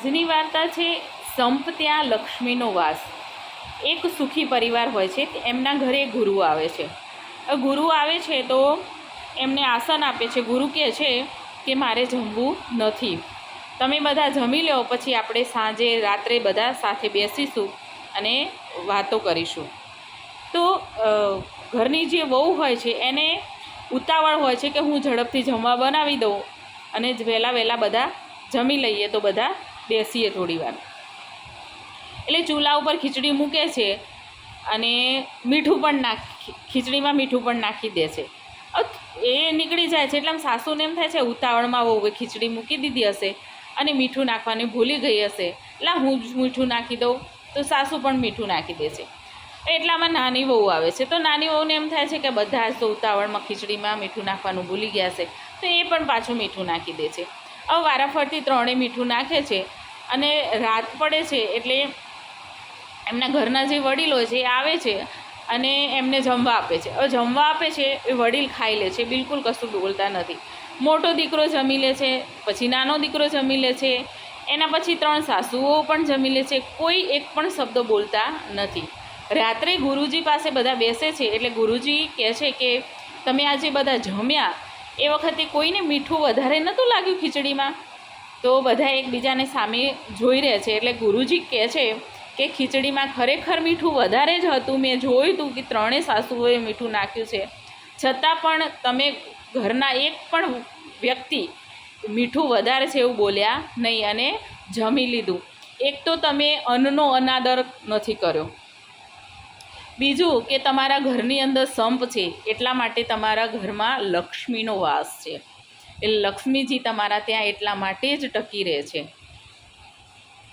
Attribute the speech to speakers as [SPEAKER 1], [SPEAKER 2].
[SPEAKER 1] આજની વાર્તા છે સંપ ત્યાં લક્ષ્મીનો વાસ। એક સુખી પરિવાર હોય છે, એમના ઘરે ગુરુ આવે છે। ગુરુ આવે છે તો એમને આસન આપે છે। ગુરુ કહે છે કે મારે જમવું નથી, તમે બધા જમી લો, પછી આપણે સાંજે રાત્રે બધા સાથે બેસીશું અને વાતો કરીશું। તો ઘરની જે વહુ હોય છે એને ઉતાવળ હોય છે કે હું ઝડપથી જમવા બનાવી દઉં અને વહેલા બધા જમી લઈએ તો બધા બેસીએ થોડી વાર। એટલે ચૂલા ઉપર ખીચડી મૂકે છે અને મીઠું પણ ખીચડીમાં મીઠું પણ નાખી દે છે। એ નીકળી જાય છે એટલે આમ સાસુને એમ થાય છે ઉતાવળમાં વહુએ ખીચડી મૂકી દીધી હશે અને મીઠું નાખવાની ભૂલી ગઈ હશે, એટલે હું જ મીઠું નાખી દઉં, તો સાસુ પણ મીઠું નાખી દે છે। એટલામાં નાની વહુ આવે છે તો નાની વહુને એમ થાય છે કે બધા જ તો ઉતાવળમાં ખીચડીમાં મીઠું નાખવાનું ભૂલી ગયા છે, તો એ પણ પાછું મીઠું નાખી દે છે। હવે વારાફરતી ત્રણેય મીઠું નાખે છે અને રાત પડે છે એટલે એમના ઘરના જે વડીલો છે એ આવે છે અને એમને જમવા આપે છે। હવે જમવા આપે છે એ વડીલ ખાઈ લે છે, બિલકુલ કશું બોલતા નથી। મોટો દીકરો જમી લે છે, પછી નાનો દીકરો જમી લે છે, એના પછી ત્રણ સાસુઓ પણ જમી લે છે, કોઈ એક પણ શબ્દ બોલતા નથી। રાત્રે ગુરુજી પાસે બધા બેસે છે એટલે ગુરુજી કહે છે કે તમે આજે બધા જમ્યા એ વખતે કોઈને મીઠું વધારે નહોતું લાગ્યું ખીચડીમાં? તો બધા એકબીજાને સામે જોઈ રહે છે એટલે ગુરુજી કહે છે કે ખીચડીમાં ખરેખર મીઠું વધારે જ હતું, મેં જોયું હતું કે ત્રણેય સાસુઓએ મીઠું નાખ્યું છે, છતાં પણ તમે ઘરના એક પણ વ્યક્તિ મીઠું વધારે છે એવું બોલ્યા નહીં અને જમી લીધું। એક તો તમે અન્નનો અનાદર નથી કર્યો, બીજું કે તમારા ઘરની અંદર સંપ છે એટલા માટે તમારા ઘરમાં લક્ષ્મીનો વાસ છે, એટલે લક્ષ્મીજી તમારા ત્યાં એટલા માટે જ ટકી રહે છે।